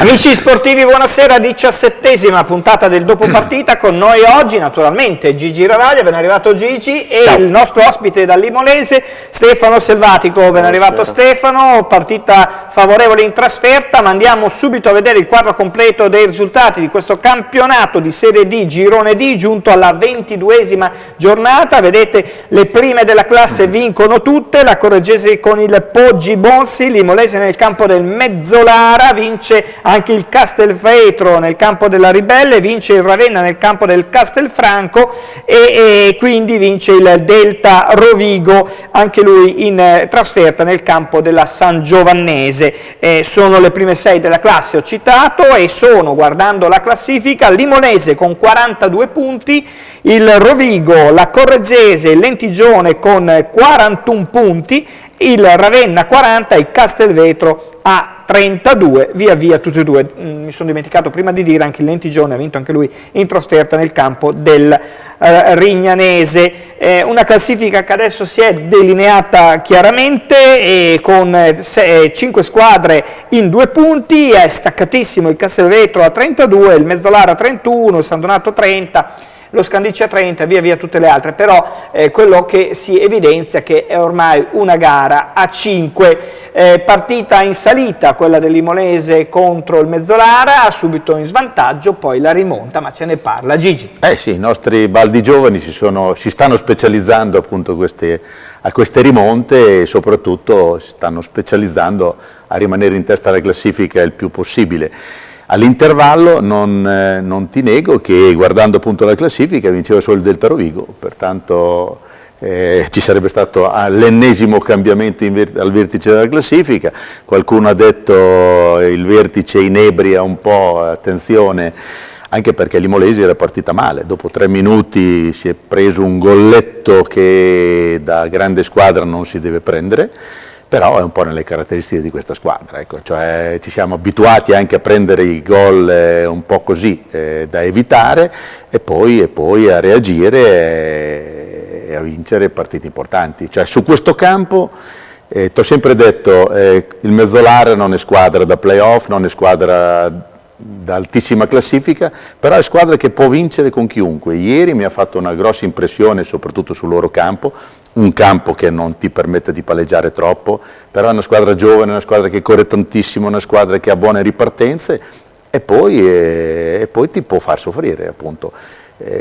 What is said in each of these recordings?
Amici sportivi, buonasera, 17ª puntata del dopo partita. Con noi oggi naturalmente Gigi Ravaglia, ben arrivato Gigi, e ciao, il nostro ospite dal Limonese Stefano Selvatico, ben arrivato Stefano. Partita favorevole in trasferta, ma andiamo subito a vedere il quadro completo dei risultati di questo campionato di Serie D, Girone D, giunto alla 22ª giornata. Vedete, le prime della classe vincono tutte, la Correggese con il Poggi Bonsi, Limolese nel campo del Mezzolara, vince anche il Castelvetro nel campo della Ribelle, vince il Ravenna nel campo del Castelfranco e quindi vince il Delta Rovigo, anche lui in trasferta nel campo della San Giovannese. Sono le prime 6 della classe, ho citato, e sono, guardando la classifica, Limonese con 42 punti, il Rovigo, la Correggese, il Lentigione con 41 punti, il Ravenna 40 e il Castelvetro a 32, via via tutti e due. Mi sono dimenticato prima di dire, anche il Lentigione ha vinto anche lui in trasferta nel campo del Rignanese. Una classifica che adesso si è delineata chiaramente con 5 squadre in 2 punti, è staccatissimo il Castelvetro a 32, il Mezzolara a 31, il San Donato a 30, lo Scandicci a 30, via via tutte le altre. Però quello che si evidenzia è che è ormai una gara a 5, partita in salita quella del Limonese contro il Mezzolara, subito in svantaggio, poi la rimonta, ma ce ne parla Gigi. Sì, i nostri baldi giovani si stanno specializzando appunto a queste rimonte, e soprattutto si stanno specializzando a rimanere in testa alla classifica il più possibile. All'intervallo non ti nego che, guardando appunto la classifica, vinceva solo il Delta Rovigo, pertanto ci sarebbe stato l'ennesimo cambiamento al vertice della classifica. Qualcuno ha detto il vertice inebria un po', attenzione, anche perché Limolese era partita male. Dopo 3 minuti si è preso un golletto che da grande squadra non si deve prendere, però è un po' nelle caratteristiche di questa squadra, ecco. Cioè, ci siamo abituati anche a prendere i gol un po' così da evitare, e poi a reagire e a vincere partite importanti. Cioè, su questo campo ti ho sempre detto, il Mezzolara non è squadra da playoff, non è squadra da altissima classifica, però è squadra che può vincere con chiunque. Ieri mi ha fatto una grossa impressione soprattutto sul loro campo, un campo che non ti permette di palleggiare troppo, però è una squadra giovane, una squadra che corre tantissimo, una squadra che ha buone ripartenze, e poi ti può far soffrire, appunto.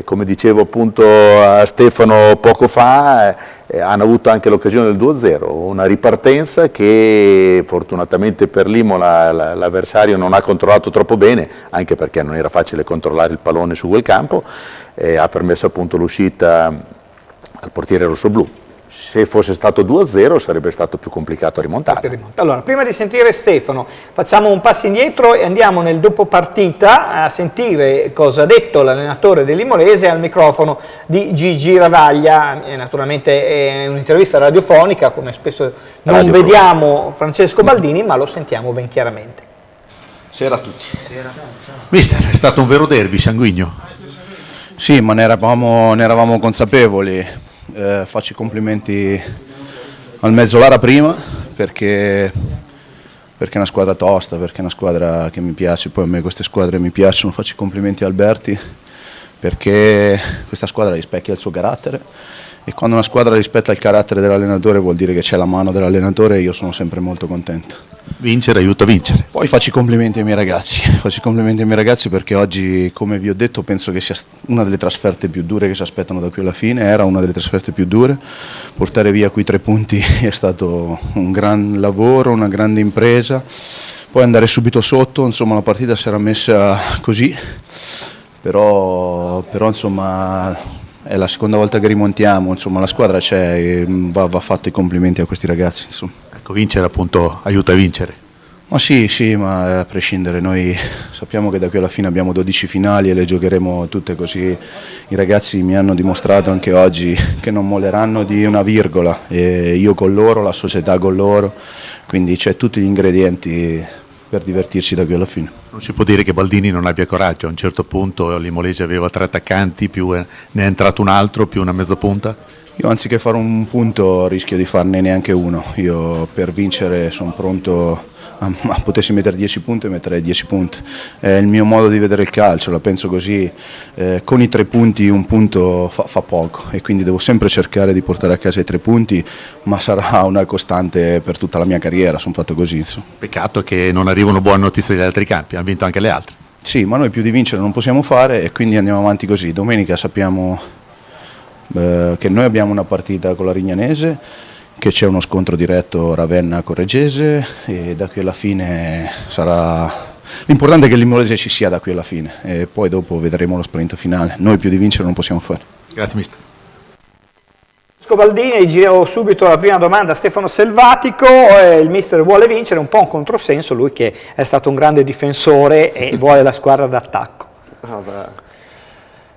Come dicevo appunto a Stefano poco fa, hanno avuto anche l'occasione del 2-0, una ripartenza che fortunatamente per l'Imola l'avversario non ha controllato troppo bene, anche perché non era facile controllare il pallone su quel campo, ha permesso appunto l'uscita al portiere rossoblù. Se fosse stato 2-0 sarebbe stato più complicato rimontare. Allora, prima di sentire Stefano, facciamo un passo indietro e andiamo nel dopo partita a sentire cosa ha detto l'allenatore del Limolese al microfono di Gigi Ravaglia. Naturalmente è un'intervista radiofonica, come spesso non vediamo Francesco Baldini, ma lo sentiamo ben chiaramente. Buonasera a tutti. Mister, è stato un vero derby sanguigno. Sì, ma ne eravamo consapevoli. Faccio i complimenti al Mezzolara prima perché è una squadra tosta, perché è una squadra che mi piace, poi a me queste squadre mi piacciono. Faccio i complimenti a Alberti perché questa squadra rispecchia il suo carattere, e quando una squadra rispetta il carattere dell'allenatore vuol dire che c'è la mano dell'allenatore, e io sono sempre molto contento. Vincere aiuta a vincere. Poi faccio i complimenti ai miei ragazzi, perché oggi, come vi ho detto, penso che sia una delle trasferte più dure che si aspettano da qui alla fine. Era una delle trasferte più dure. Portare via quei 3 punti è stato un gran lavoro, una grande impresa. Poi andare subito sotto, insomma la partita si era messa così, però insomma è la seconda volta che rimontiamo, insomma la squadra c'è, e va fatto i complimenti a questi ragazzi, insomma. Ecco, vincere appunto aiuta a vincere. Ma sì, ma a prescindere, noi sappiamo che da qui alla fine abbiamo 12 finali e le giocheremo tutte così. I ragazzi mi hanno dimostrato anche oggi che non molleranno di una virgola, e io con loro, la società con loro, quindi c'è tutti gli ingredienti per divertirsi da qui alla fine. Non si può dire che Baldini non abbia coraggio. A un certo punto Limolese aveva 3 attaccanti, più ne è entrato un altro, più una mezza punta. Io anziché fare un punto rischio di farne neanche uno. Io per vincere sono pronto ma potessi mettere 10 punti metterei 10 punti. È il mio modo di vedere il calcio, la penso così, con i 3 punti un punto fa poco e quindi devo sempre cercare di portare a casa i 3 punti, ma sarà una costante per tutta la mia carriera, sono fatto così. Insomma. Peccato che non arrivano buone notizie dagli altri campi, hanno vinto anche le altre. Sì, ma noi più di vincere non possiamo fare e quindi andiamo avanti così. Domenica sappiamo che noi abbiamo una partita con la Rignanese, che c'è uno scontro diretto Ravenna-Correggese e da qui alla fine sarà... L'importante è che l'Imolese ci sia da qui alla fine e poi dopo vedremo lo sprint finale. Noi più di vincere non possiamo fare. Grazie mister. Baldini, giro subito la prima domanda a Stefano Selvatico. Il mister vuole vincere, un po' un controsenso, lui che è stato un grande difensore e vuole la squadra d'attacco.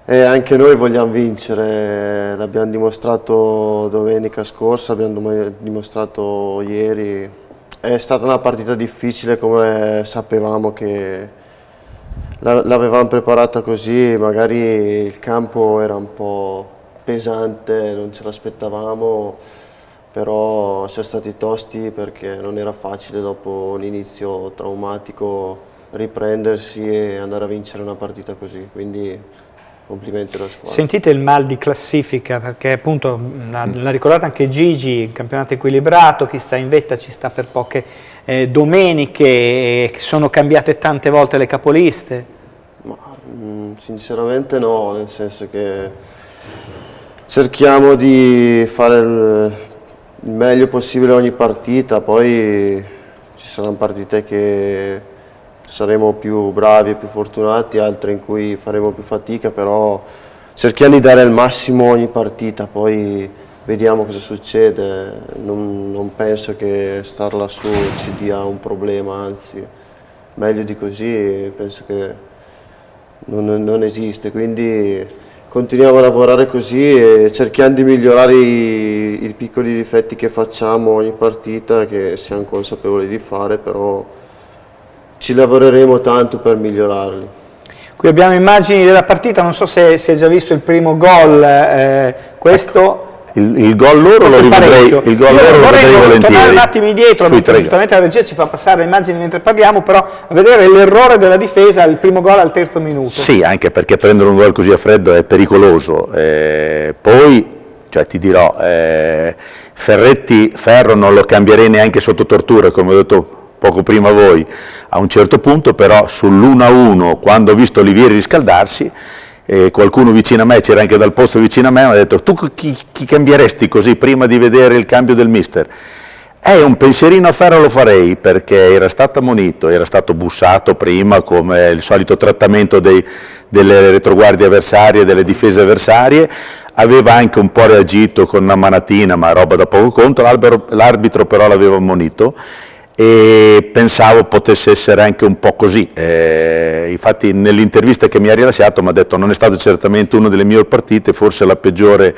Anche noi vogliamo vincere, l'abbiamo dimostrato domenica scorsa, abbiamo dimostrato ieri. È stata una partita difficile, come sapevamo che l'avevamo preparata così, magari il campo era un po' pesante, non ce l'aspettavamo, però siamo stati tosti perché non era facile dopo l'inizio traumatico riprendersi e andare a vincere una partita così, quindi complimenti alla squadra. Sentite il mal di classifica, perché appunto l'ha ricordato anche Gigi, il campionato equilibrato, chi sta in vetta ci sta per poche domeniche, sono cambiate tante volte le capoliste? Ma, sinceramente no, nel senso che cerchiamo di fare il meglio possibile ogni partita, poi ci saranno partite che saremo più bravi e più fortunati, altre in cui faremo più fatica, però cerchiamo di dare il massimo ogni partita, poi vediamo cosa succede. Non penso che star lassù ci dia un problema, anzi meglio di così penso che non esiste, quindi continuiamo a lavorare così e cerchiamo di migliorare i piccoli difetti che facciamo ogni partita, che siamo consapevoli di fare, però ci lavoreremo tanto per migliorarli. Qui abbiamo immagini della partita, non so se si è già visto il primo gol, questo... Il gol loro lo rivedrei volentieri. Tornare un attimo indietro, giustamente la regia ci fa passare le immagini mentre parliamo, però a vedere l'errore della difesa, il primo gol al terzo minuto. Sì, anche perché prendere un gol così a freddo è pericoloso. Poi, cioè, ti dirò, Ferro non lo cambierei neanche sotto tortura, come ho detto poco prima voi, a un certo punto, però sull'1-1, quando ho visto Olivieri riscaldarsi, qualcuno vicino a me, c'era anche dal posto vicino a me, mi ha detto: tu chi cambieresti così prima di vedere il cambio del mister? Un pensierino a Ferro lo farei, perché era stato ammonito, era stato bussato prima come il solito trattamento delle retroguardie avversarie, delle difese avversarie, aveva anche un po' reagito con una manatina, ma roba da poco conto, l'arbitro però l'aveva ammonito e pensavo potesse essere anche un po' così. Infatti nell'intervista che mi ha rilasciato mi ha detto: non è stata certamente una delle migliori partite, forse la peggiore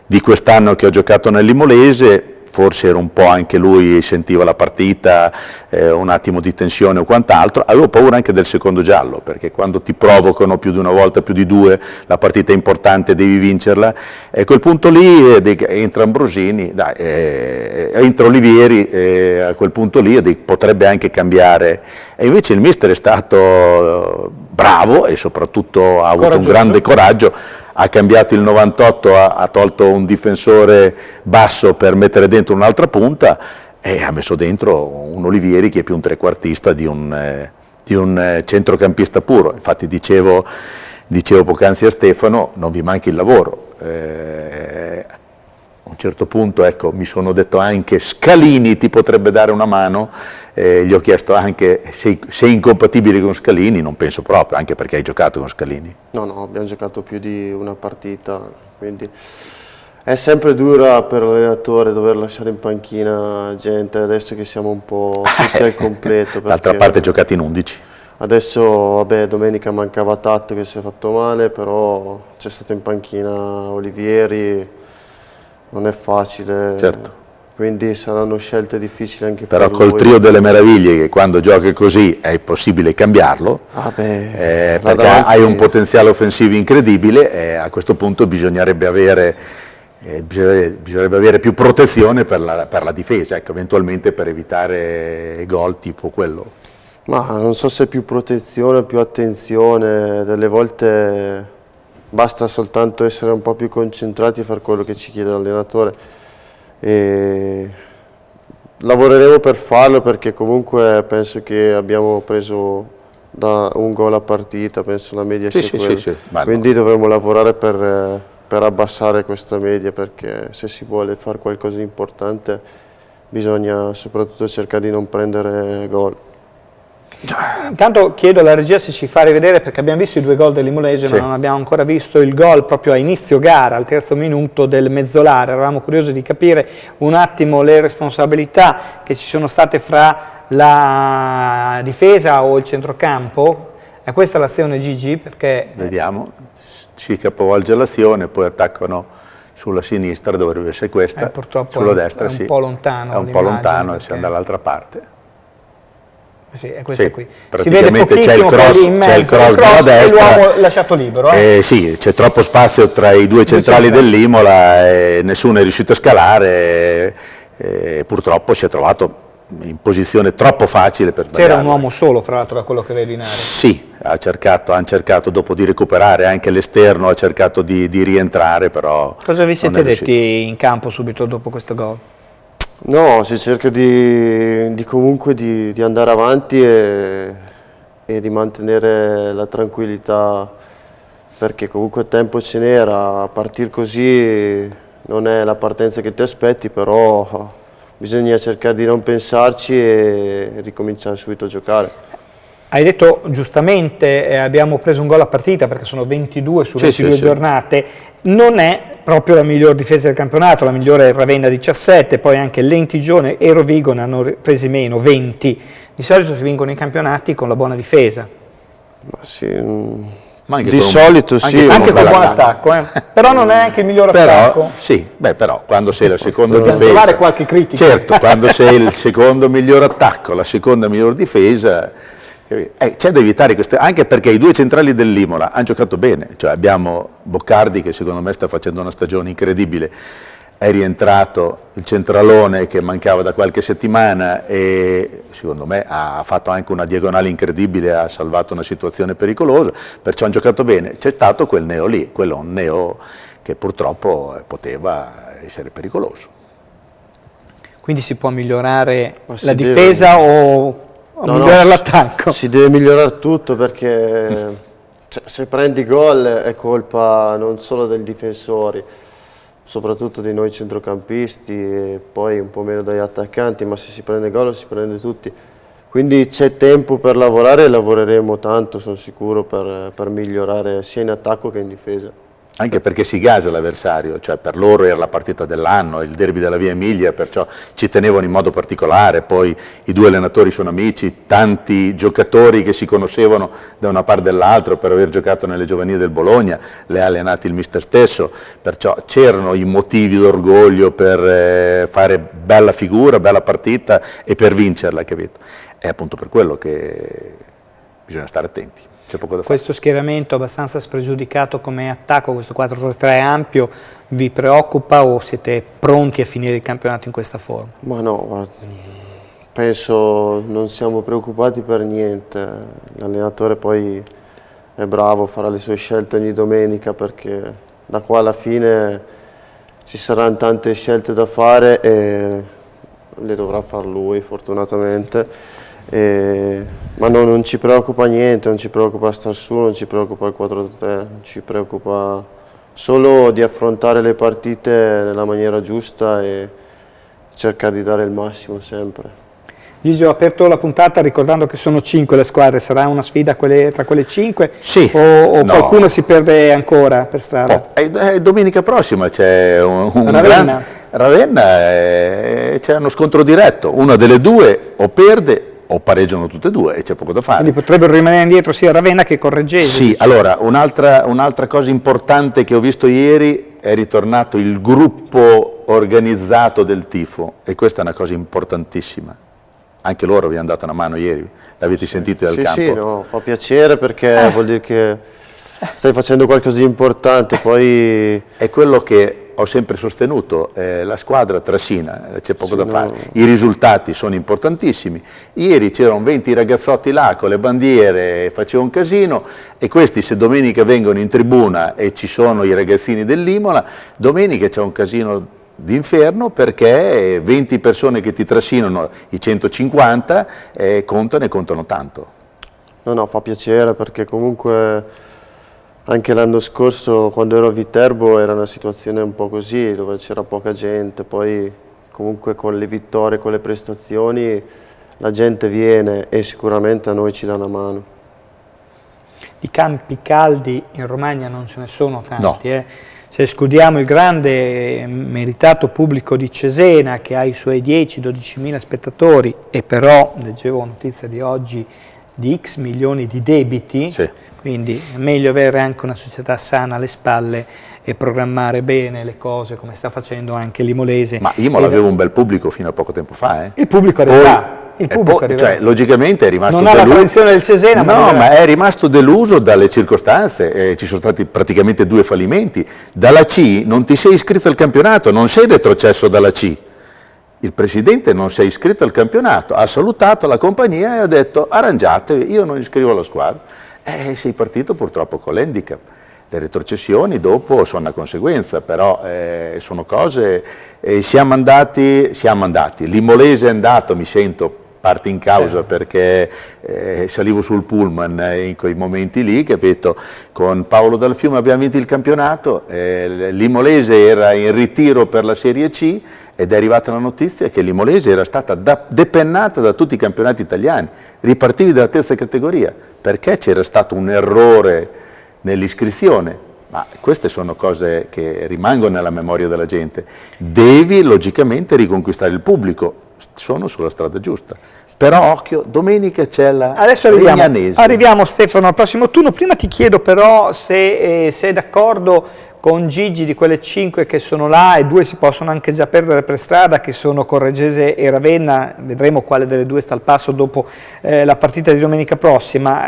di quest'anno che ho giocato nell'Imolese. Forse era un po' anche lui, sentiva la partita, un attimo di tensione o quant'altro. Avevo paura anche del secondo giallo, perché quando ti provocano più di una volta, più di due, la partita è importante, devi vincerla. E a quel punto lì entra Ambrosini, entra Olivieri, a quel punto lì potrebbe anche cambiare. E invece il mister è stato bravo e soprattutto ha avuto un grande coraggio. Ha cambiato il 98, ha tolto un difensore basso per mettere dentro un'altra punta e ha messo dentro un Olivieri che è più un trequartista di un centrocampista puro. Infatti dicevo poc'anzi a Stefano: non vi manchi il lavoro. A un certo punto, ecco, mi sono detto anche: Scalini ti potrebbe dare una mano. Gli ho chiesto anche: sei incompatibile con Scalini? Non penso proprio, anche perché hai giocato con Scalini. No, abbiamo giocato più di una partita, quindi è sempre dura per l'allenatore dover lasciare in panchina gente, adesso che siamo un po' tutti al completo. D'altra parte giocati in 11. Adesso, vabbè, domenica mancava Tatto che si è fatto male, però c'è stato in panchina Olivieri, non è facile. Certo. Quindi saranno scelte difficili anche però per lui. Però col trio delle meraviglie, che quando giochi così è possibile cambiarlo, perché hai un potenziale offensivo incredibile, a questo punto bisognerebbe avere bisognerebbe avere più protezione per la difesa, ecco, eventualmente per evitare gol tipo quello. Ma non so se più protezione o più attenzione, delle volte basta soltanto essere un po' più concentrati e fare quello che ci chiede l'allenatore. Lavoreremo per farlo, perché comunque penso che abbiamo preso da un gol a partita, penso la media sia quella. Quindi dovremo lavorare per abbassare questa media, perché se si vuole fare qualcosa di importante bisogna soprattutto cercare di non prendere gol. Intanto chiedo alla regia se ci fa rivedere, perché abbiamo visto i 2 gol dell'Imolese, ma non abbiamo ancora visto il gol proprio a inizio gara, al terzo minuto del Mezzolare. Eravamo curiosi di capire un attimo le responsabilità che ci sono state fra la difesa o il centrocampo. È questa l'azione, Gigi? Perché vediamo, si capovolge l'azione, poi attaccano sulla sinistra, dovrebbe essere questa, purtroppo sulla destra è un po' lontano, è un po' lontano e siamo dall'altra parte. Sì, è questa qui. Praticamente si vede c'è il cross dalla destra, l'uomo lasciato libero. Sì, c'è troppo spazio tra i 2 centrali dell'Imola e nessuno è riuscito a scalare, e purtroppo si è trovato in posizione troppo facile per sbagliare. C'era un uomo solo, fra l'altro, da quello che vedi in area. Sì, hanno cercato dopo di recuperare, anche l'esterno ha cercato di rientrare, però cosa vi siete detti in campo subito dopo questo gol? No, si cerca comunque di andare avanti e di mantenere la tranquillità, perché comunque tempo ce n'era. Partire così non è la partenza che ti aspetti, però bisogna cercare di non pensarci e ricominciare subito a giocare. Hai detto giustamente, abbiamo preso un gol a partita, perché sono 22 su 22 giornate. Non è proprio la miglior difesa del campionato, la migliore è Ravenna 17, poi anche Lentigione e Rovigo ne hanno presi meno, 20. Di solito si vincono i campionati con la buona difesa. Ma sì, di solito sì. Anche con buon attacco, però non è anche il miglior attacco. Sì, però quando sei la seconda difesa... trovare qualche critica. Certo, quando sei il secondo miglior attacco, la seconda miglior difesa... c'è da evitare queste, anche perché i 2 centrali dell'Imola hanno giocato bene, cioè abbiamo Boccardi che secondo me sta facendo una stagione incredibile, è rientrato il centralone che mancava da qualche settimana e secondo me ha fatto anche una diagonale incredibile, ha salvato una situazione pericolosa, perciò hanno giocato bene. C'è stato quel neo lì, quello un neo che purtroppo poteva essere pericoloso. Quindi si può migliorare la difesa o... migliorare l'attacco? Si deve migliorare tutto, perché se prendi gol è colpa non solo dei difensori, soprattutto di noi centrocampisti e poi un po' meno dagli attaccanti, ma se si prende gol si prende tutti. Quindi c'è tempo per lavorare e lavoreremo tanto, sono sicuro, per migliorare sia in attacco che in difesa. Anche perché si gasa l'avversario, cioè per loro era la partita dell'anno, il derby della Via Emilia, perciò ci tenevano in modo particolare, poi i 2 allenatori sono amici, tanti giocatori che si conoscevano da una parte dell'altra per aver giocato nelle giovanili del Bologna, le ha allenati il mister stesso, perciò c'erano i motivi d'orgoglio per fare bella figura, bella partita e per vincerla, capito? È appunto per quello che bisogna stare attenti. Questo schieramento abbastanza spregiudicato come attacco, questo 4-3-3 ampio, vi preoccupa o siete pronti a finire il campionato in questa forma? Ma no, guarda, penso non siamo preoccupati per niente. L'allenatore poi è bravo, farà le sue scelte ogni domenica, perché da qua alla fine ci saranno tante scelte da fare e le dovrà far lui, fortunatamente. Ma non ci preoccupa niente, non ci preoccupa star su, non ci preoccupa il 4-3, ci preoccupa solo di affrontare le partite nella maniera giusta e cercare di dare il massimo sempre. Gigi, ho aperto la puntata ricordando che sono 5 le squadre, sarà una sfida tra quelle 5? Sì, o qualcuno si perde ancora per strada? Domenica prossima c'è Ravenna. Ravenna, c'è uno scontro diretto, una delle 2 o perde o pareggiano tutte e 2 e c'è poco da fare. Quindi potrebbero rimanere indietro sia Ravenna che Correggesi. Sì, allora un'altra cosa importante che ho visto ieri è ritornato il gruppo organizzato del tifo e questa è una cosa importantissima. Anche loro vi hanno dato una mano ieri, l'avete sentito dal campo? Sì, no, fa piacere perché vuol dire che stai facendo qualcosa di importante, poi... È quello che ho sempre sostenuto, la squadra trascina, c'è poco da fare, i risultati sono importantissimi. Ieri c'erano 20 ragazzotti là con le bandiere, faceva un casino, e questi, se domenica vengono in tribuna e ci sono i ragazzini dell'Imola, domenica c'è un casino d'inferno, perché 20 persone che ti trascinano i 150 contano e contano tanto. No, fa piacere, perché comunque anche l'anno scorso, quando ero a Viterbo, era una situazione un po' così, dove c'era poca gente. Poi comunque con le vittorie, con le prestazioni, la gente viene e sicuramente a noi ci dà una mano. Di campi caldi in Romagna non ce ne sono tanti, No. Se escludiamo il grande meritato pubblico di Cesena, che ha i suoi 10-12 mila spettatori, e però, leggevo notizia di oggi, di X milioni di debiti, Sì. quindi è meglio avere anche una società sana alle spalle e programmare bene le cose, come sta facendo anche l'Imolese. Ma Imola aveva un bel pubblico fino a poco tempo fa. Il pubblico arriverà. Il pubblico arriverà. Cioè, logicamente è rimasto non ha la deluso. tradizione del Cesena, No, ma ma è rimasto deluso dalle circostanze. Ci sono stati praticamente 2 fallimenti. Dalla C non ti sei iscritto al campionato, non sei retrocesso dalla C. Il presidente non si è iscritto al campionato, ha salutato la compagnia e ha detto: arrangiatevi, io non iscrivo la squadra. Sei partito purtroppo con l'handicap. Le retrocessioni dopo sono una conseguenza, però sono cose. Siamo andati, l'Imolese è andato, mi sento parte in causa, perché salivo sul pullman in quei momenti lì, capito? Con Paolo Dal Fiume abbiamo vinto il campionato, l'Imolese era in ritiro per la Serie C, ed è arrivata la notizia che l'Imolese era stata depennata da tutti i campionati italiani, ripartivi dalla terza categoria, perché c'era stato un errore nell'iscrizione. Ma queste sono cose che rimangono nella memoria della gente. Devi logicamente riconquistare il pubblico, sono sulla strada giusta. Però occhio, domenica c'è la Adesso arriviamo Stefano al prossimo turno. Prima ti chiedo però se sei d'accordo con Gigi di quelle 5 che sono là, e 2 si possono anche già perdere per strada, che sono Corregese e Ravenna. Vedremo quale delle 2 sta al passo dopo la partita di domenica prossima.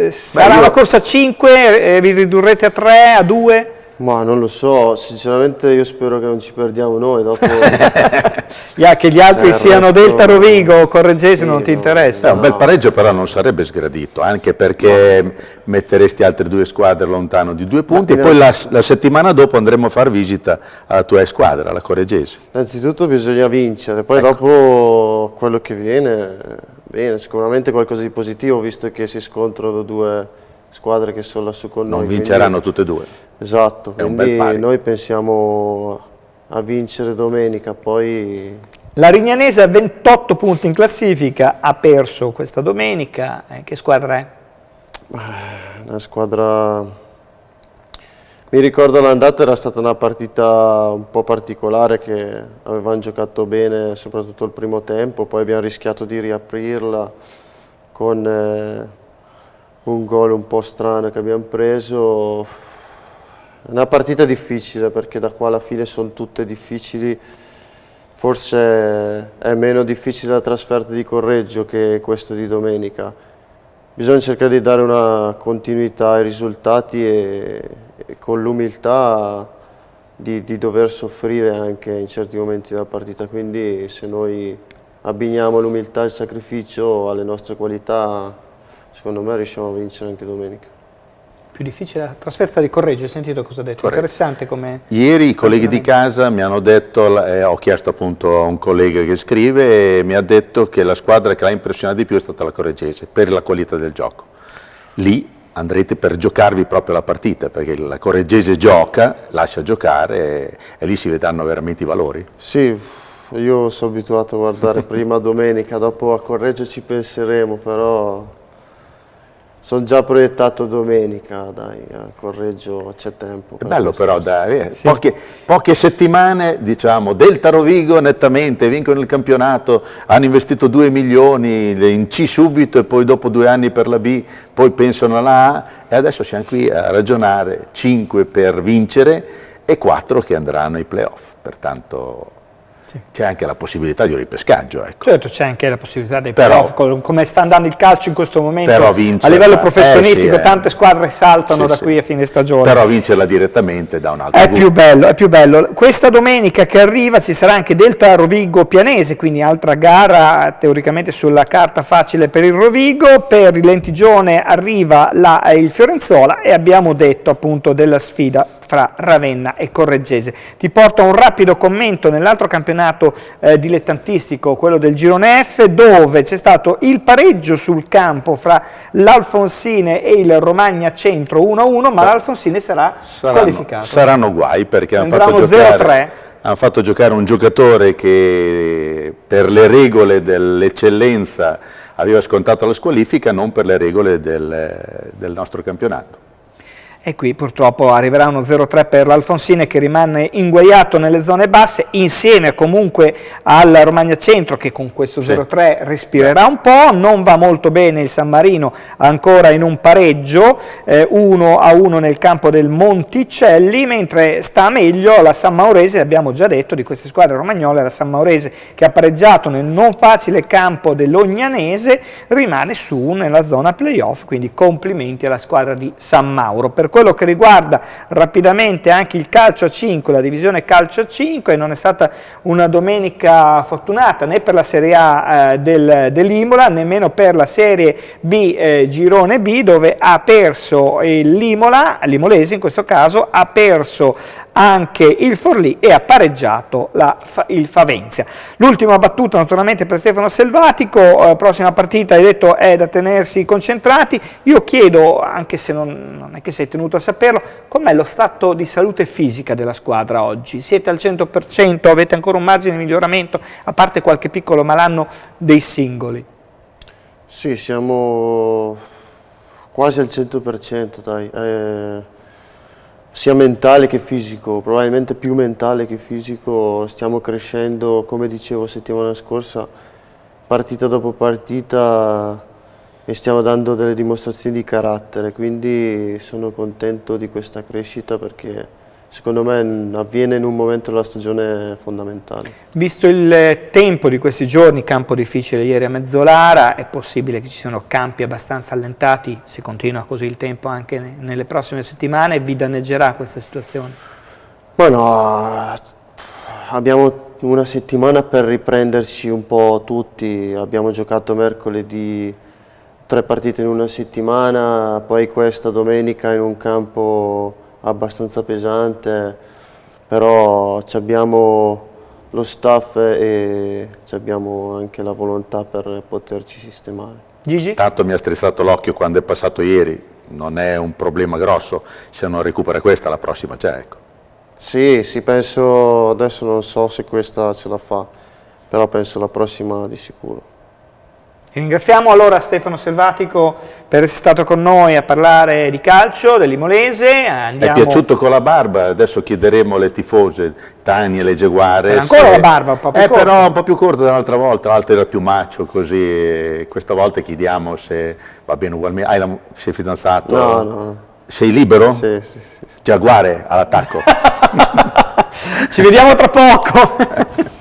Sarà una corsa a 5, vi ridurrete a 3, a 2? Ma non lo so, sinceramente io spero che non ci perdiamo noi, dopo Che gli altri siano resto... Delta Rovigo o Corregese, sì, non ti interessa? Un bel pareggio però non sarebbe sgradito, anche perché metteresti altre 2 squadre lontano di 2 punti, e poi la settimana dopo andremo a far visita alla tua squadra, la Corregese. Innanzitutto bisogna vincere, poi dopo quello che viene, bene, sicuramente qualcosa di positivo, visto che si scontrano 2 squadre che sono lassù con noi. Non vinceranno tutte e 2. Esatto, È un bel quindi pari. noi pensiamo a vincere domenica, poi... La Rignanese ha 28 punti in classifica, ha perso questa domenica. Che squadra è? Una squadra... Mi ricordo l'andata era stata una partita un po' particolare, che avevamo giocato bene soprattutto il primo tempo, poi abbiamo rischiato di riaprirla con un gol un po' strano che abbiamo preso. È una partita difficile, perché da qua alla fine sono tutte difficili. Forse è meno difficile la trasferta di Correggio che questa di domenica. Bisogna cercare di dare una continuità ai risultati e con l'umiltà di dover soffrire anche in certi momenti della partita. Quindi se noi abbiniamo l'umiltà e il sacrificio alle nostre qualità, secondo me riusciamo a vincere anche domenica. Più difficile la trasferta di Correggio, hai sentito cosa ha detto? Corretto. Interessante come... Ieri i colleghi di casa mi hanno detto, ho chiesto appunto a un collega che scrive, e mi ha detto che la squadra che l'ha impressionato di più è stata la Correggese, per la qualità del gioco. Lì andrete per giocarvi proprio la partita, perché la Correggese gioca, lascia giocare, e lì si vedranno veramente i valori. Sì, io sono abituato a guardare prima domenica, dopo a Correggio ci penseremo, però sono già proiettato domenica, dai, a Correggio c'è tempo. È bello però, dai, Sì. poche settimane, diciamo, Delta Rovigo nettamente, vincono il campionato, hanno investito 2 milioni in C subito, e poi dopo 2 anni per la B, poi pensano alla A, e adesso siamo qui a ragionare 5 per vincere e 4 che andranno ai playoff, pertanto c'è anche la possibilità di un ripescaggio. Ecco. Certo, c'è anche la possibilità dei Però- playoff, come sta andando il calcio in questo momento Però a vincerla- livello professionistico, sì, tante squadre saltano sì, da sì. qui a fine stagione. Però vincerla direttamente da un altro È gusto. più bello, è più bello. Questa domenica che arriva ci sarà anche Delta Rovigo Pianese, quindi altra gara teoricamente sulla carta facile per il Rovigo. Per il Lentigione arriva il Fiorenzuola e abbiamo detto appunto della sfida fra Ravenna e Correggese. Ti porto a un rapido commento nell'altro campionato dilettantistico, quello del Girone F, dove c'è stato il pareggio sul campo fra l'Alfonsine e il Romagna Centro 1-1, ma l'Alfonsine sarà squalificato. Saranno guai perché hanno Andranno fatto giocare un giocatore che per le regole dell'eccellenza aveva scontato la squalifica, non per le regole del nostro campionato. E qui purtroppo arriverà uno 0-3 per l'Alfonsine che rimane inguaiato nelle zone basse, insieme comunque al Romagna Centro che con questo 0-3 respirerà un po'. Non va molto bene il San Marino, ancora in un pareggio 1-1 nel campo del Monticelli, mentre sta meglio la San Maurese. Abbiamo già detto di queste squadre romagnole, la San Maurese che ha pareggiato nel non facile campo dell'Ognanese rimane su nella zona playoff, quindi complimenti alla squadra di San Mauro. Per quello che riguarda rapidamente anche il calcio a 5, la divisione calcio a 5, non è stata una domenica fortunata né per la Serie A dell'Imola, nemmeno per la Serie B, Girone B, dove ha perso l'Imola, l'Imolese in questo caso, ha perso anche il Forlì e ha pareggiato il Favenzia. L'ultima battuta naturalmente per Stefano Selvatico, prossima partita hai detto è da tenersi concentrati. Io chiedo, anche se non è che sei tenuto a saperlo, com'è lo stato di salute fisica della squadra oggi? Siete al 100%? Avete ancora un margine di miglioramento, a parte qualche piccolo malanno dei singoli? Sì, siamo quasi al 100%, dai. Sia mentale che fisico, probabilmente più mentale che fisico. Stiamo crescendo, come dicevo settimana scorsa, partita dopo partita, e stiamo dando delle dimostrazioni di carattere, quindi sono contento di questa crescita perché secondo me avviene in un momento della stagione fondamentale. Visto il tempo di questi giorni, campo difficile ieri a Mezzolara, è possibile che ci siano campi abbastanza allentati, se continua così il tempo anche nelle prossime settimane, vi danneggerà questa situazione? Ma no, abbiamo una settimana per riprenderci un po' tutti, abbiamo giocato mercoledì 3 partite in una settimana, poi questa domenica in un campo abbastanza pesante, però abbiamo lo staff e abbiamo anche la volontà per poterci sistemare. Gigi? Tanto mi ha strizzato l'occhio quando è passato ieri, non è un problema grosso, se non recupera questa la prossima c'è, ecco. Sì, penso, adesso non so se questa ce la fa, però penso la prossima di sicuro. Ringraziamo allora Stefano Selvatico per essere stato con noi a parlare di calcio, dell'Imolese. È piaciuto con la barba, adesso chiederemo alle tifose Tania e le Jaguare. C'era ancora la barba un po' più corta. Però un po' più corta dell'altra volta, l'altra era più macho, così questa volta chiediamo se va bene ugualmente. Sei fidanzato? No. Sei libero? Sì. Jaguare all'attacco. Ci vediamo tra poco.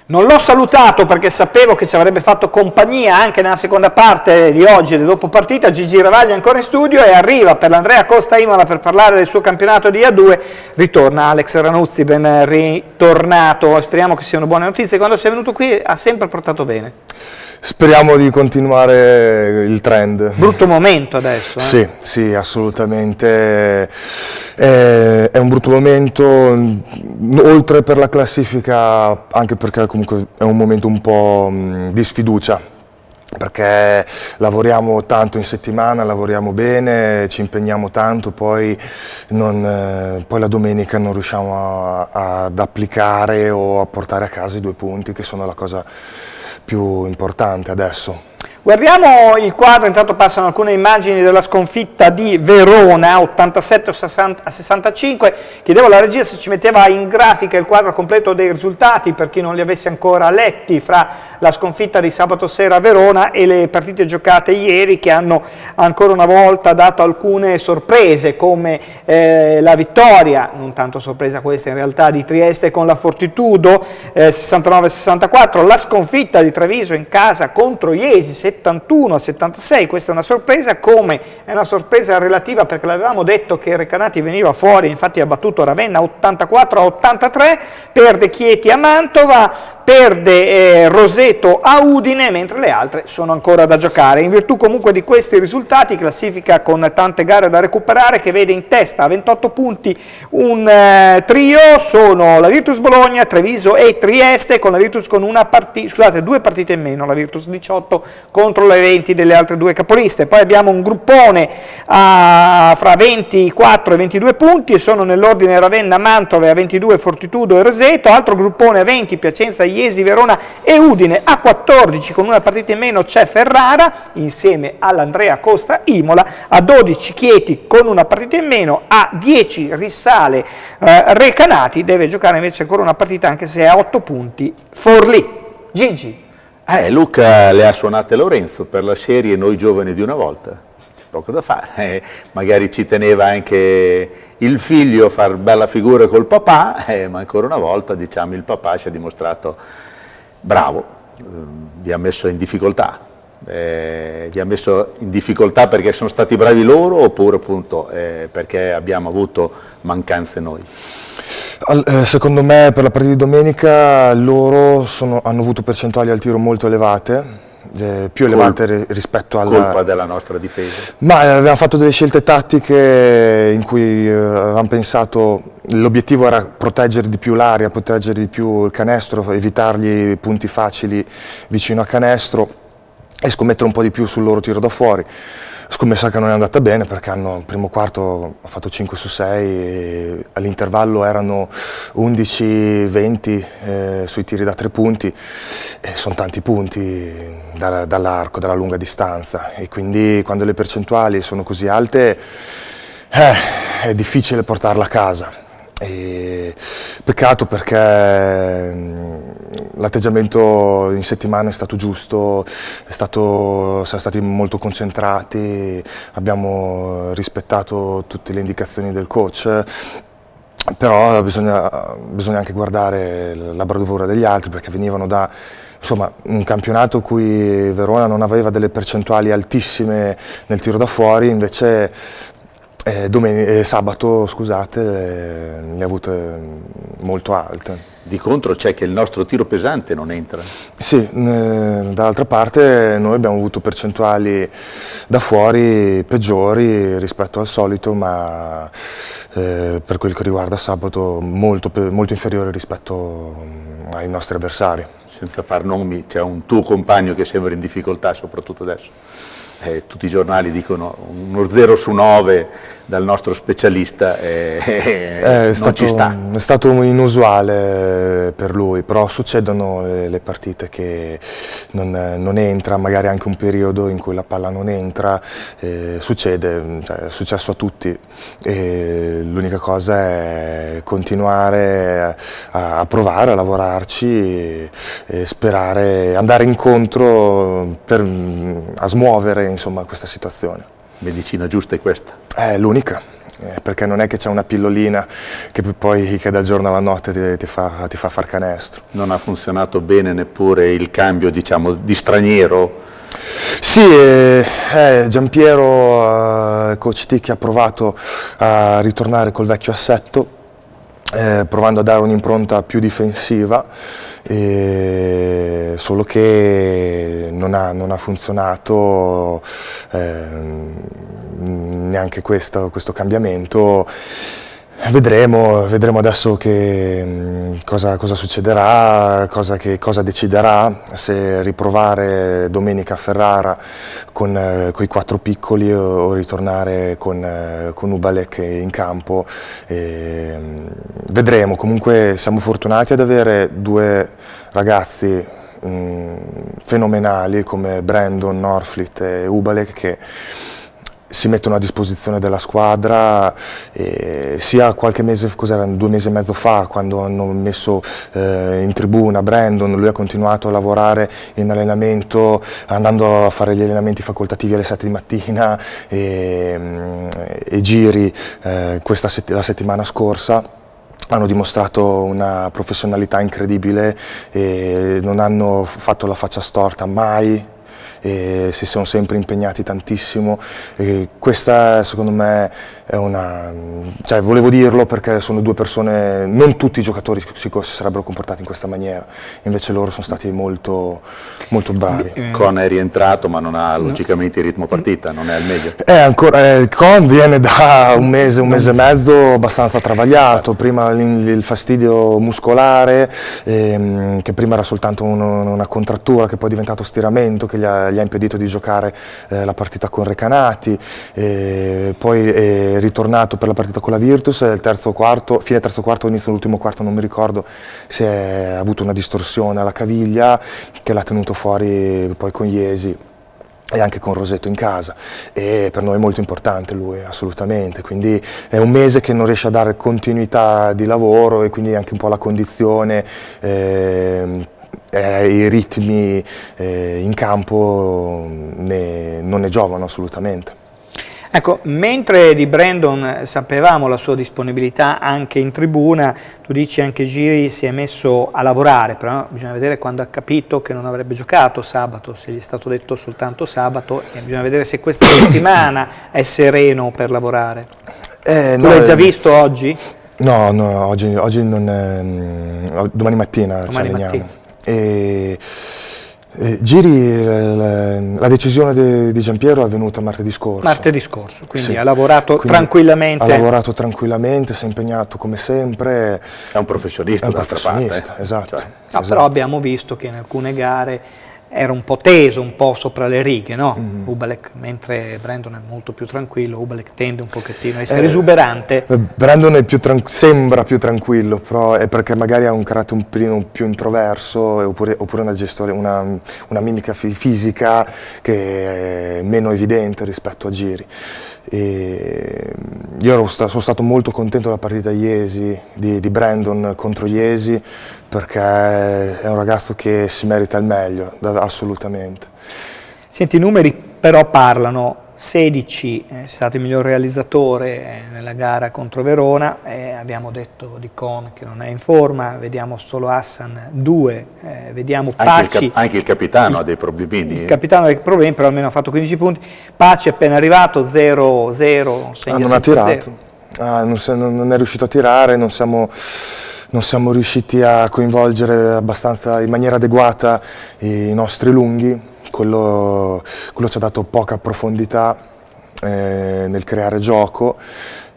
Non l'ho salutato perché sapevo che ci avrebbe fatto compagnia anche nella seconda parte di oggi, del dopo partita. Gigi Ravaglia ancora in studio e arriva per l'Andrea Costa Imola per parlare del suo campionato di A2. Ritorna Alex Ranuzzi, ben ritornato. Speriamo che siano buone notizie. Quando sei venuto qui ha sempre portato bene. Speriamo di continuare il trend. Brutto momento adesso. Sì, assolutamente. È un brutto momento, oltre per la classifica, anche perché comunque è un momento un po' di sfiducia, perché lavoriamo tanto in settimana, lavoriamo bene, ci impegniamo tanto, poi la domenica non riusciamo ad applicare o a portare a casa i 2 punti, che sono la cosa più importante adesso. Guardiamo il quadro, intanto passano alcune immagini della sconfitta di Verona, 87-65. Chiedevo alla regia se ci metteva in grafica il quadro completo dei risultati, per chi non li avesse ancora letti, fra la sconfitta di sabato sera a Verona e le partite giocate ieri, che hanno ancora una volta dato alcune sorprese, come la vittoria, non tanto sorpresa questa in realtà, di Trieste con la Fortitudo 69-64, la sconfitta di Treviso in casa contro Iesi 71-76, questa è una sorpresa, come è una sorpresa relativa perché l'avevamo detto che Recanati veniva fuori, infatti ha battuto Ravenna 84-83, perde Chieti a Mantova, perde Roseto a Udine, mentre le altre sono ancora da giocare. In virtù comunque di questi risultati, classifica con tante gare da recuperare, che vede in testa a 28 punti un trio, sono la Virtus Bologna, Treviso e Trieste, con la Virtus con due partite in meno, la Virtus 18 contro le 20 delle altre due capoliste. Poi abbiamo un gruppone fra 24 e 22 punti, e sono nell'ordine Ravenna, Mantova a 22, Fortitudo e Roseto, altro gruppone a 20, Piacenza, Iesi, Verona e Udine, a 14 con una partita in meno c'è Ferrara insieme all'Andrea Costa Imola, a 12 Chieti con una partita in meno, a 10 risale Recanati, deve giocare invece ancora una partita anche se è a 8 punti Forlì. Gigi. Luca le ha suonate Lorenzo per la serie Noi giovani di una volta, c'è poco da fare, magari ci teneva anche il figlio a far bella figura col papà, ma ancora una volta diciamo il papà si è dimostrato bravo, vi ha messo in difficoltà. Vi ha messo in difficoltà perché sono stati bravi loro, oppure appunto perché abbiamo avuto mancanze noi? Secondo me per la partita di domenica loro hanno avuto percentuali al tiro molto elevate, più elevate rispetto alla... Colpa della nostra difesa? Ma avevamo fatto delle scelte tattiche in cui avevamo pensato, l'obiettivo era proteggere di più l'area, proteggere di più il canestro, evitargli punti facili vicino a canestro e scommettere un po' di più sul loro tiro da fuori. Scommessa che non è andata bene perché il primo quarto ha fatto 5 su 6, e all'intervallo erano 11-20 sui tiri da 3 punti, e sono tanti punti dall'arco, dalla lunga distanza, e quindi quando le percentuali sono così alte è difficile portarla a casa. E peccato perché l'atteggiamento in settimana è stato giusto, siamo stati molto concentrati, abbiamo rispettato tutte le indicazioni del coach, però bisogna anche guardare la bravura degli altri, perché venivano da un campionato in cui Verona non aveva delle percentuali altissime nel tiro da fuori, invece sabato, scusate, le ha avute molto alte. Di contro c'è che il nostro tiro pesante non entra. Sì, dall'altra parte noi abbiamo avuto percentuali da fuori peggiori rispetto al solito, ma per quel che riguarda sabato molto inferiori rispetto ai nostri avversari. Senza far nomi, c'è un tuo compagno che sembra in difficoltà, soprattutto adesso. Tutti i giornali dicono uno 0 su 9 dal nostro specialista, non ci sta. È stato inusuale per lui, però succedono le partite che non entra, magari anche un periodo in cui la palla non entra, succede, è successo a tutti, l'unica cosa è continuare a provare, a lavorarci e sperare, andare incontro a smuovere insomma questa situazione. Medicina giusta è questa? È l'unica, perché non è che c'è una pillolina che dal giorno alla notte ti fa far canestro. Non ha funzionato bene neppure il cambio, diciamo, di straniero? Sì, Giampiero, coach Ticchi, ha provato a ritornare col vecchio assetto, provando a dare un'impronta più difensiva, solo che non ha funzionato neanche questo cambiamento. Vedremo adesso cosa succederà, cosa deciderà, se riprovare domenica a Ferrara con i 4 piccoli o ritornare con Ubalek in campo. Vedremo, comunque siamo fortunati ad avere 2 ragazzi fenomenali come Brandon, Norfleet e Ubalek, che si mettono a disposizione della squadra, sia qualche mese, cos'erano 2 mesi e mezzo fa, quando hanno messo in tribuna Brandon, lui ha continuato a lavorare in allenamento, andando a fare gli allenamenti facoltativi alle 7 di mattina e giri la settimana scorsa. Hanno dimostrato una professionalità incredibile e non hanno fatto la faccia storta mai. E si sono sempre impegnati tantissimo e questa secondo me è cioè volevo dirlo perché sono 2 persone, non tutti i giocatori si sarebbero comportati in questa maniera, invece loro sono stati molto, molto bravi. Con è rientrato ma non ha logicamente il ritmo partita, non è al meglio. Con viene da un mese e mezzo abbastanza travagliato, prima il fastidio muscolare che prima era soltanto una contrattura che poi è diventato stiramento che gli ha impedito di giocare la partita con Recanati, poi è ritornato per la partita con la Virtus, fine terzo quarto, inizio dell'ultimo quarto non mi ricordo se ha avuto una distorsione alla caviglia che l'ha tenuto fuori poi con Iesi e anche con Rosetto in casa, e per noi è molto importante lui, assolutamente, quindi è un mese che non riesce a dare continuità di lavoro e quindi anche un po' la condizione, i ritmi in campo non ne giovano assolutamente. Ecco, mentre di Brandon sapevamo la sua disponibilità anche in tribuna, tu dici anche Giri si è messo a lavorare, però bisogna vedere quando ha capito che non avrebbe giocato sabato, se gli è stato detto soltanto sabato, e bisogna vedere se questa settimana è sereno per lavorare. Tu l'hai già visto oggi? No, oggi non è, domani mattina ci alleniamo. Giri, la decisione di Giampiero è avvenuta martedì scorso. Martedì scorso, quindi sì. ha lavorato tranquillamente. Ha lavorato tranquillamente, si è impegnato come sempre. È un professionista, esatto. No, però abbiamo visto che in alcune gare era un po' teso, un po' sopra le righe, no? Ubalek, mentre Brandon è molto più tranquillo, Ubalek tende un pochettino a essere esuberante. Brandon è sembra più tranquillo, però è perché magari ha un carattere un pelino più introverso, oppure una gestione, una mimica fisica che è meno evidente rispetto a Giri. Io sono stato molto contento della partita Iesi, di Brandon contro Iesi, perché è un ragazzo che si merita il meglio, assolutamente. Senti, i numeri però parlano. 16 è stato il miglior realizzatore nella gara contro Verona, abbiamo detto di Con che non è in forma, vediamo solo Hassan 2, vediamo Paci. Anche il capitano ha dei problemi. Il capitano ha dei problemi, però almeno ha fatto 15 punti. Paci è appena arrivato, 0-0. Non ha tirato, non è riuscito a tirare, non siamo riusciti a coinvolgere abbastanza in maniera adeguata i nostri lunghi. Quello ci ha dato poca profondità nel creare gioco,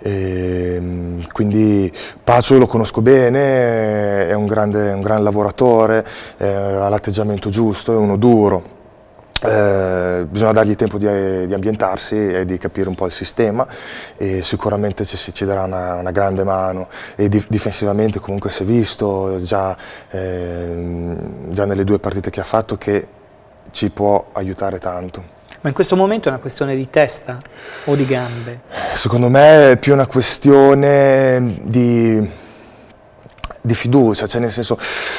quindi Pacio lo conosco bene, è un gran lavoratore, ha l'atteggiamento giusto, è uno duro. Bisogna dargli tempo di ambientarsi e di capire un po' il sistema, e sicuramente ci darà una grande mano, e difensivamente comunque si è visto già nelle 2 partite che ha fatto che ci può aiutare tanto. Ma in questo momento è una questione di testa o di gambe? Secondo me è più una questione di fiducia, cioè nel senso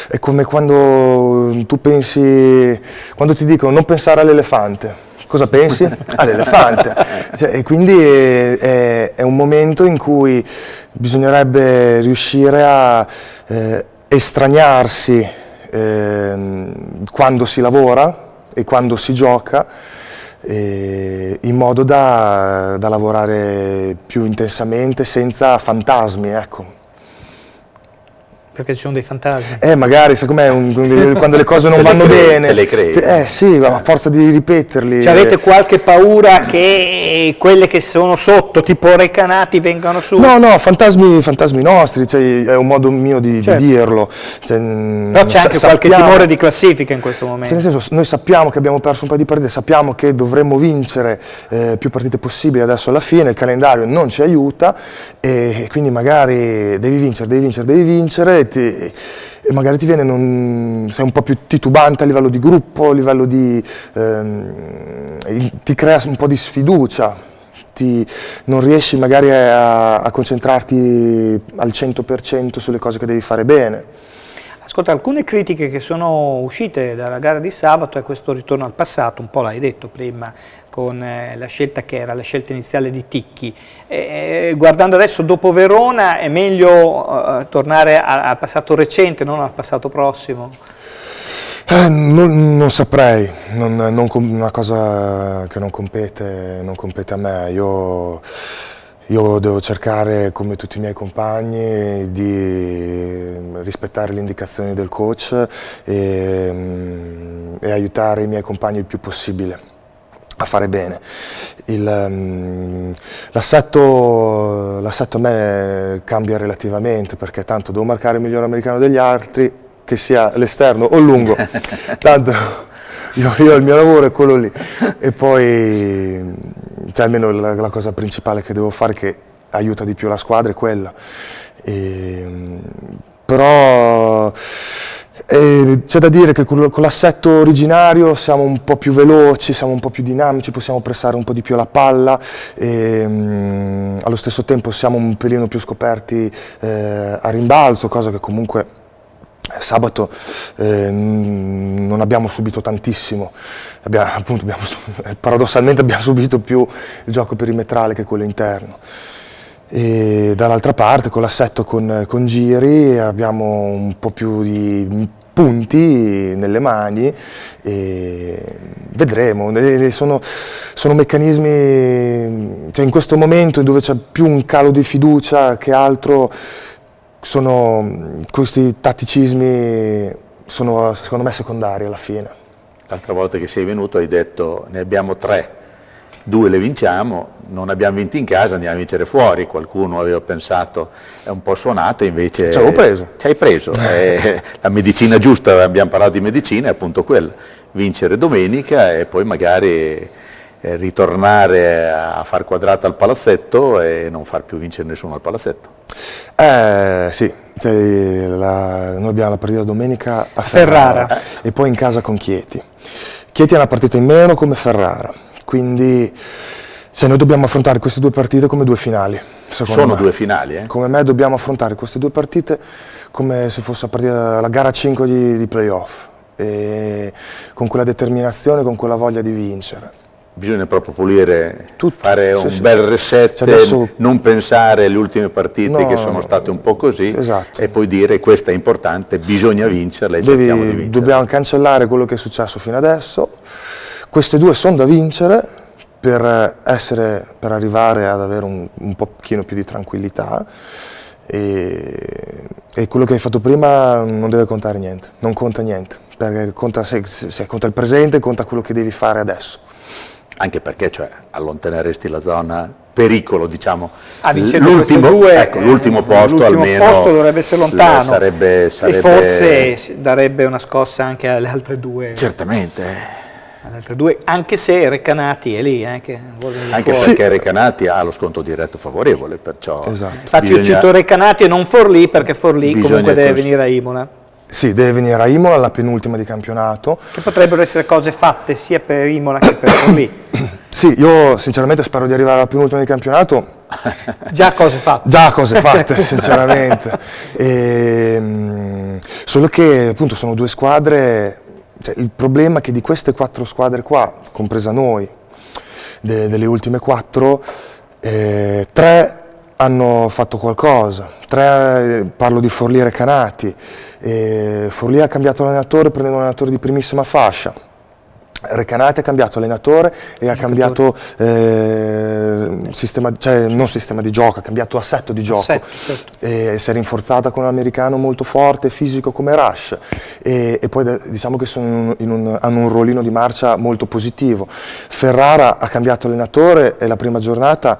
è come quando tu pensi, quando ti dicono non pensare all'elefante, cosa pensi? All'elefante. Cioè, e quindi è un momento in cui bisognerebbe riuscire a estraniarsi quando si lavora e quando si gioca, in modo da lavorare più intensamente senza fantasmi, ecco. Perché ci sono dei fantasmi? Magari, sai com'è, quando le cose non vanno bene. Te le crei? Sì, a forza di ripeterli. Cioè, avete qualche paura che quelle che sono sotto, tipo Recanati, vengano su? No, fantasmi nostri, cioè, è un modo mio di dirlo. Cioè, però c'è anche qualche timore di classifica in questo momento. Cioè, nel senso, noi sappiamo che abbiamo perso un paio di partite, sappiamo che dovremmo vincere più partite possibili adesso alla fine, il calendario non ci aiuta, e quindi magari devi vincere, e magari ti viene, sei un po' più titubante a livello di gruppo, a livello di ti crea un po' di sfiducia, non riesci magari a concentrarti al 100% sulle cose che devi fare bene. Ascolta, alcune critiche che sono uscite dalla gara di sabato è questo ritorno al passato, un po' l'hai detto prima, con la scelta che era la scelta iniziale di Ticchi. Guardando adesso dopo Verona è meglio tornare al passato recente, non al passato prossimo? Non saprei, una cosa che non compete a me. Io devo cercare, come tutti i miei compagni, di rispettare le indicazioni del coach e aiutare i miei compagni il più possibile a fare bene. L'assetto a me cambia relativamente, perché tanto devo marcare il miglior americano degli altri, che sia l'esterno o il lungo, tanto io il mio lavoro è quello lì, e poi cioè, almeno la cosa principale che devo fare, che aiuta di più la squadra, è quella. Però c'è da dire che con l'assetto originario siamo un po' più veloci, siamo un po' più dinamici, possiamo pressare un po' di più la palla, e allo stesso tempo siamo un pelino più scoperti a rimbalzo, cosa che comunque sabato non abbiamo subito tantissimo. Paradossalmente abbiamo subito più il gioco perimetrale che quello interno. E dall'altra parte con l'assetto con Giri abbiamo un po' più di punti nelle mani e vedremo. Sono meccanismi, cioè in questo momento dove c'è più un calo di fiducia che altro, questi tatticismi sono secondo me secondari alla fine. L'altra volta che sei venuto hai detto ne abbiamo 3, 2 le vinciamo, non abbiamo vinto in casa, andiamo a vincere fuori. Qualcuno aveva pensato, è un po' suonato, invece ci avevo preso. Ci hai preso. La medicina giusta, abbiamo parlato di medicina, è appunto quella, vincere domenica e poi magari ritornare a far quadrata al palazzetto e non far più vincere nessuno al palazzetto. Sì, cioè, noi abbiamo la partita domenica a Ferrara e poi in casa con Chieti. Chieti è una partita in meno come Ferrara, quindi cioè, noi dobbiamo affrontare queste due partite come due finali. Sono due finali, Come me dobbiamo affrontare queste due partite come se fosse la gara 5 di playoff, e con quella determinazione, con quella voglia di vincere. Bisogna proprio pulire, fare un sì, bel reset, cioè adesso, non pensare alle ultime partite che sono state un po' così, esatto. E poi dire questa è importante, bisogna vincerla e cerchiamo di vincerla. Dobbiamo cancellare quello che è successo fino adesso. Queste due sono da vincere per arrivare ad avere un pochino più di tranquillità, e quello che hai fatto prima non deve contare niente, non conta niente, perché conta, se conta il presente, conta quello che devi fare adesso. Anche perché allontaneresti la zona pericolo, diciamo, l'ultimo posto almeno posto dovrebbe essere lontano, sarebbe... e forse darebbe una scossa anche alle altre due. Certamente. Alle altre due, anche se Recanati è lì, anche perché Recanati ha lo sconto diretto favorevole, perciò... Esatto. Infatti io cito Recanati e non Forlì, perché Forlì comunque deve venire a Imola. Sì, deve venire a Imola, la penultima di campionato. Che potrebbero essere cose fatte sia per Imola che per Forlì. Sì, io sinceramente spero di arrivare alla penultima di campionato. Già cose fatte. Già cose fatte, sinceramente. Solo che appunto sono due squadre, cioè, il problema è che di queste 4 squadre qua, compresa noi, delle ultime 4, 3 hanno fatto qualcosa. 3, parlo di Forlì e Recanati. Forlì ha cambiato allenatore prendendo un allenatore di primissima fascia. Recanati ha cambiato allenatore e ha cambiato sistema, cioè non sistema di gioco, ha cambiato assetto di gioco. Certo. E si è rinforzata con un americano molto forte, fisico come Rush, e poi diciamo che hanno un ruolino di marcia molto positivo. Ferrara ha cambiato allenatore e la prima giornata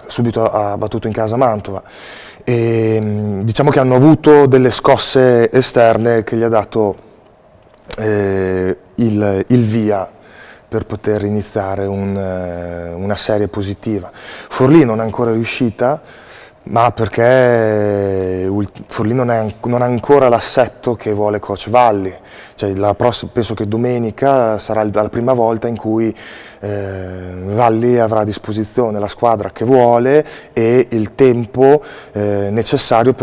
subito ha battuto in casa Mantova. E diciamo che hanno avuto delle scosse esterne che gli ha dato il via per poter iniziare una serie positiva. Forlì non è ancora riuscita, Ma perché Forlì non ha ancora l'assetto che vuole coach Valli. Cioè, penso che domenica sarà la prima volta in cui Valli avrà a disposizione la squadra che vuole e il tempo necessario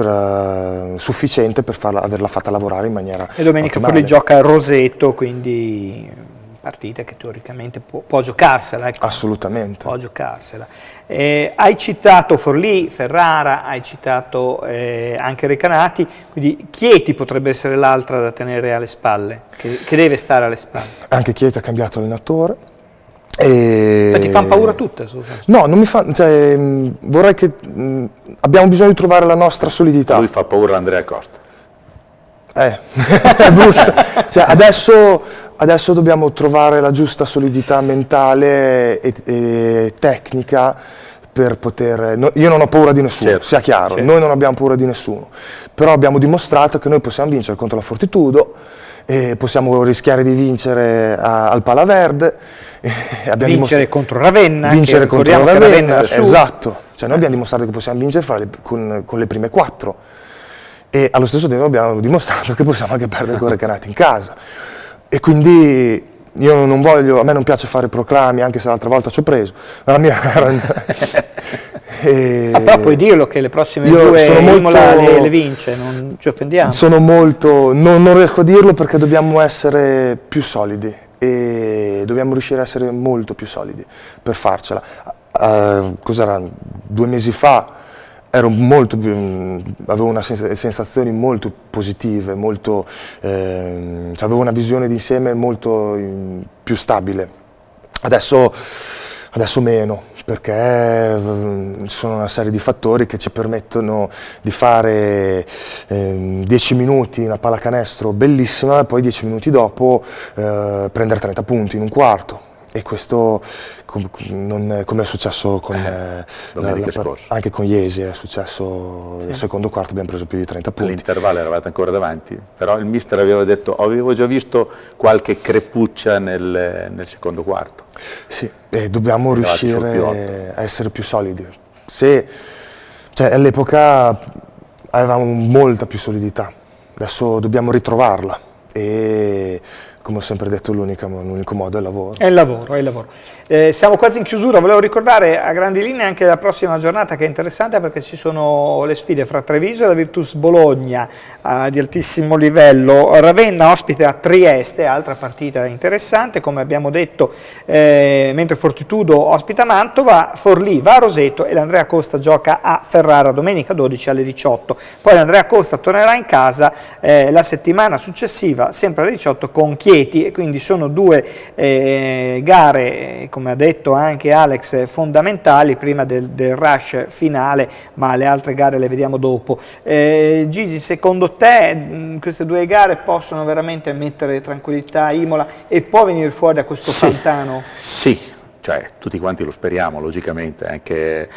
sufficiente per averla fatta lavorare in maniera E domenica ottimale. Forlì gioca a Roseto, quindi partita che teoricamente può giocarsela. Ecco. Assolutamente. Può giocarsela. Hai citato Forlì, Ferrara, hai citato anche Recanati, quindi Chieti potrebbe essere l'altra da tenere alle spalle, che deve stare alle spalle. Anche Chieti ha cambiato allenatore. Ma ti fanno paura tutte? No, non mi fa, cioè, vorrei che abbiamo bisogno di trovare la nostra solidità. Lui fa paura Andrea Costa. È brutto. Cioè, adesso dobbiamo trovare la giusta solidità mentale e tecnica per poter... io non ho paura di nessuno, certo, sia chiaro, certo. Noi non abbiamo paura di nessuno, però abbiamo dimostrato che noi possiamo vincere contro la Fortitudo, possiamo rischiare di vincere al Palaverde, vincere contro Ravenna, vincere che contro ricordiamo che Ravenna, era su. esatto, cioè noi abbiamo dimostrato che possiamo vincere con le prime 4 e allo stesso tempo abbiamo dimostrato che possiamo anche perdere con Recanati in casa e quindi io non voglio, a me non piace fare proclami anche se l'altra volta ci ho preso, ma la mia però puoi dirlo che le prossime due Imola le vince, non ci offendiamo. Sono molto, non riesco a dirlo perché dobbiamo essere più solidi e dobbiamo riuscire a essere molto più solidi per farcela. Cos'era? 2 mesi fa ero molto più, avevo sensazioni molto positive, avevo una visione d'insieme molto più stabile. Adesso meno, perché ci sono una serie di fattori che ci permettono di fare 10 minuti una pallacanestro bellissima e poi 10 minuti dopo prendere 30 punti in un quarto. E questo, come è successo con, anche con Iesi, è successo nel secondo quarto, abbiamo preso più di 30 punti. All'intervallo eravate ancora davanti, però il mister aveva detto, avevo già visto qualche crepuccia nel secondo quarto. Sì, e dobbiamo riuscire a essere più solidi. Cioè, all'epoca avevamo molta più solidità, adesso dobbiamo ritrovarla e come ho sempre detto l'unico modo è il lavoro. È il lavoro. Siamo quasi in chiusura, volevo ricordare a grandi linee anche la prossima giornata che è interessante perché ci sono le sfide fra Treviso e la Virtus Bologna di altissimo livello, Ravenna ospite a Trieste, altra partita interessante, come abbiamo detto, mentre Fortitudo ospita Mantova, Forlì va a Roseto e l'Andrea Costa gioca a Ferrara domenica 12 alle 18. Poi l'Andrea Costa tornerà in casa la settimana successiva, sempre alle 18 con Chieti, e quindi sono 2 gare, come ha detto anche Alex, fondamentali prima del rush finale, ma le altre gare le vediamo dopo. Gigi, secondo te queste 2 gare possono veramente mettere tranquillità a Imola e può venire fuori da questo pantano? Sì, cioè tutti quanti lo speriamo logicamente, anche,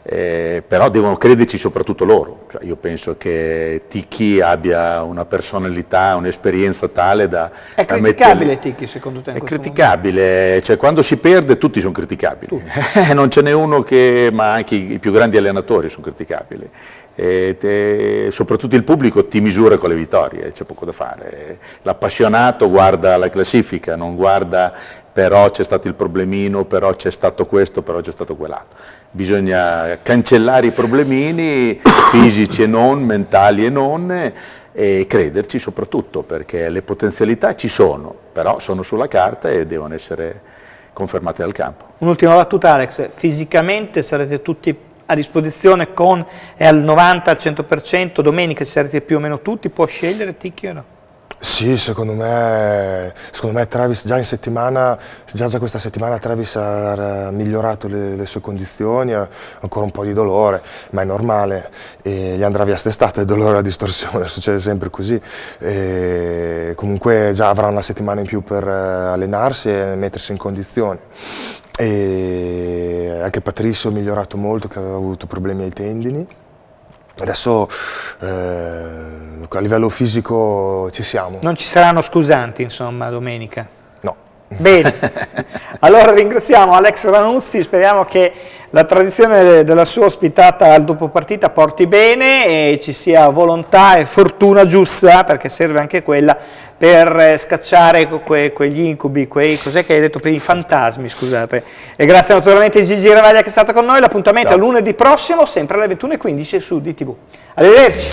però devono crederci soprattutto loro. Cioè, io penso che Ticchi abbia una personalità, un'esperienza tale da... È criticabile Ticchi secondo te? È criticabile, cioè quando si perde tutti sono criticabili, non ce n'è uno ma anche i più grandi allenatori sono criticabili. Soprattutto il pubblico ti misura con le vittorie, c'è poco da fare. L'appassionato guarda la classifica, non guarda però c'è stato il problemino, però c'è stato questo, però c'è stato quell'altro. Bisogna cancellare i problemini fisici e non, mentali e non, e crederci soprattutto, perché le potenzialità ci sono, però sono sulla carta e devono essere confermate dal campo. Un'ultima battuta Alex, fisicamente sarete tutti a disposizione è al 90, al 100%, domenica ci sarete più o meno tutti, può scegliere Ticchi o no? Sì, secondo me Travis già questa settimana Travis ha migliorato le sue condizioni, ha ancora un po' di dolore, ma è normale, gli andrà via st'estate il dolore e la distorsione, succede sempre così. Comunque già avrà una settimana in più per allenarsi e mettersi in condizioni. E anche Patrizio ha migliorato molto, che aveva avuto problemi ai tendini. Adesso a livello fisico ci siamo. Non ci saranno scusanti insomma domenica? No. Bene, allora ringraziamo Alex Ranuzzi, speriamo che la tradizione della sua ospitata al dopo partita porti bene e ci sia volontà e fortuna giusta, perché serve anche quella, per scacciare quegli incubi, cos'è che hai detto prima, i fantasmi, scusate. E grazie naturalmente a Gigi Ravaglia che è stato con noi, l'appuntamento è lunedì prossimo, sempre alle 21:15 su DTV. Arrivederci.